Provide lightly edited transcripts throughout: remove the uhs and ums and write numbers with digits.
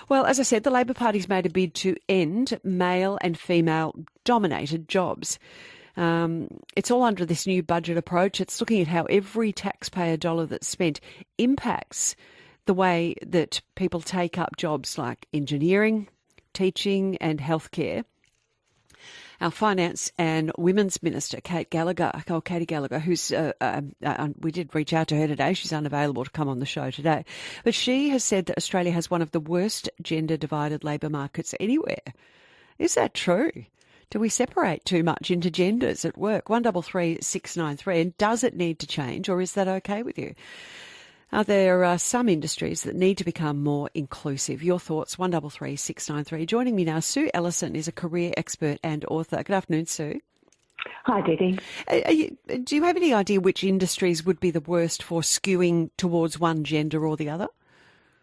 Well, as I said, the Labor Party's made a bid to end male and female dominated jobs. It's all under this new budget approach. It's looking at how every taxpayer dollar that's spent impacts the way that people take up jobs like engineering, teaching and healthcare. Our Finance and Women's Minister, Katie Gallagher, who's, we did reach out to her today. She's unavailable to come on the show today. But she has said that Australia has one of the worst gender-divided labour markets anywhere. Is that true? Do we separate too much into genders at work? 133 693. And does it need to change, or is that okay with you? Are there some industries that need to become more inclusive? Your thoughts, 133 693. Joining me now, Sue Ellison is a career expert and author. Good afternoon, Sue. Hi, Didi. Do you have any idea which industries would be the worst for skewing towards one gender or the other?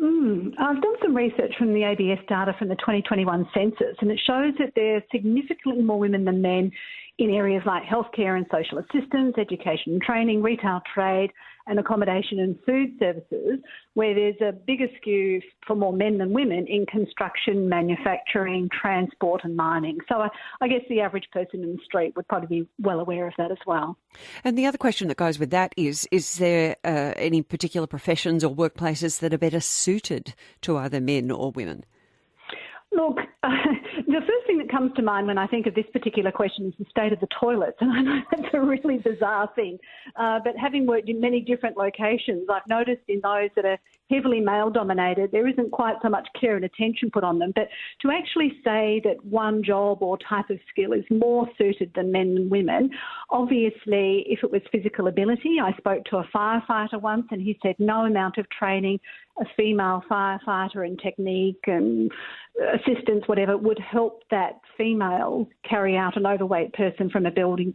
I've done some research from the ABS data from the 2021 census, and it shows that there are significantly more women than men in areas like healthcare and social assistance, education and training, retail trade and accommodation and food services, where there's a bigger skew for more men than women in construction, manufacturing, transport and mining. So I guess the average person in the street would probably be well aware of that as well. And the other question that goes with that is there any particular professions or workplaces that are better suited to either men or women? Look, the first thing that comes to mind when I think of this particular question is the state of the toilets, and I know that's a really bizarre thing, but having worked in many different locations, I've noticed in those that are heavily male-dominated, there isn't quite so much care and attention put on them. But to actually say that one job or type of skill is more suited than men and women, obviously, if it was physical ability, I spoke to a firefighter once and he said no amount of training a female firefighter and technique and assistance, whatever, would help that female carry out an overweight person from a burning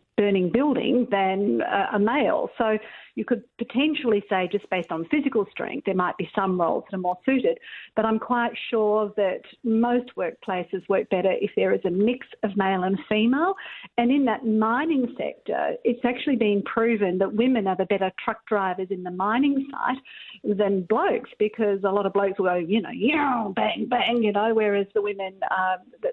building than a male. So you could potentially say, just based on physical strength, there might be some roles that are more suited. But I'm quite sure that most workplaces work better if there is a mix of male and female. And in that mining sector, it's actually been proven that women are the better truck drivers in the mining site than blokes, because a lot of blokes will go, bang, bang, whereas the women,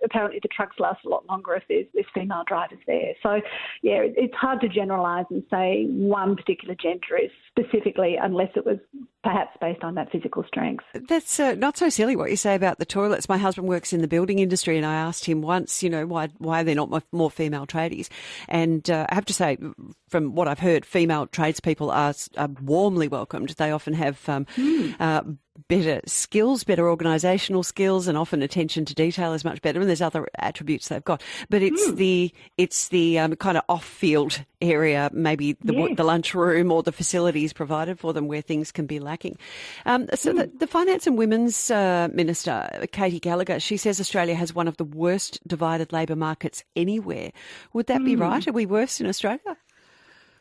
apparently the trucks last a lot longer if there's female drivers there. So, yeah, it's hard to generalise and say one particular gender is specifically, unless it was perhaps based on that physical strength. That's not so silly what you say about the toilets. My husband works in the building industry, and I asked him once, why are there not more female tradies? And I have to say, from what I've heard, female tradespeople are warmly welcomed. They often have better skills, better organisational skills, and often attention to detail is much better. And there's other attributes they've got, but it's the kind of off-field area, maybe the lunchroom or the facilities provided for them where things can be lacking. The Finance and Women's Minister, Katie Gallagher, she says Australia has one of the worst divided labour markets anywhere. Would that be right? Are we worse in Australia?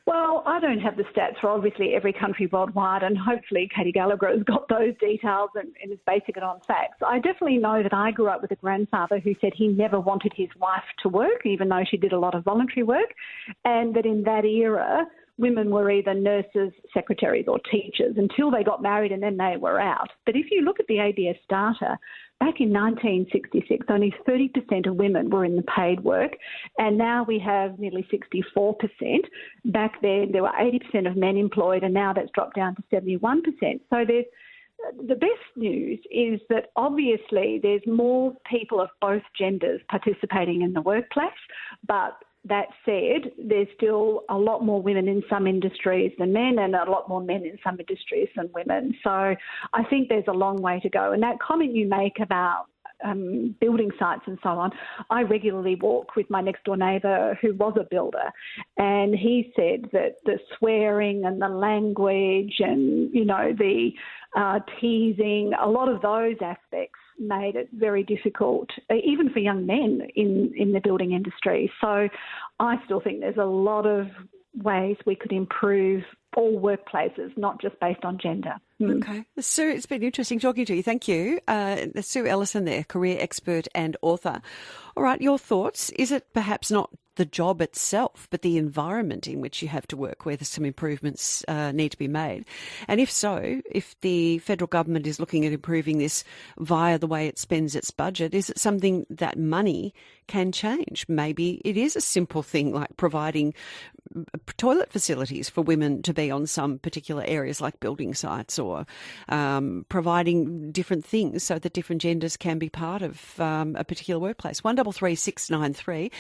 Well, I don't have the stats for obviously every country worldwide, and hopefully Katie Gallagher has got those details and is basing it on facts. I definitely know that I grew up with a grandfather who said he never wanted his wife to work, even though she did a lot of voluntary work, and that in that era, women were either nurses, secretaries or teachers until they got married, and then they were out. But if you look at the ABS data, back in 1966, only 30% of women were in the paid work, and now we have nearly 64%. Back then, there were 80% of men employed, and now that's dropped down to 71%. So the best news is that obviously there's more people of both genders participating in the workplace, but that said, there's still a lot more women in some industries than men, and a lot more men in some industries than women. So I think there's a long way to go. And that comment you make about building sites and so on, I regularly walk with my next door neighbour who was a builder, and he said that the swearing and the language and, the teasing, a lot of those aspects made it very difficult, even for young men in the building industry. So I still think there's a lot of ways we could improve all workplaces, not just based on gender. Okay. Sue, it's been interesting talking to you. Thank you. Sue Ellison there, career expert and author. All right, your thoughts. Is it perhaps not the job itself, but the environment in which you have to work, where there's some improvements need to be made? And if so, if the federal government is looking at improving this via the way it spends its budget, is it something that money can change? Maybe it is a simple thing like providing toilet facilities for women to be on some particular areas like building sites, or providing different things so that different genders can be part of a particular workplace. 133693.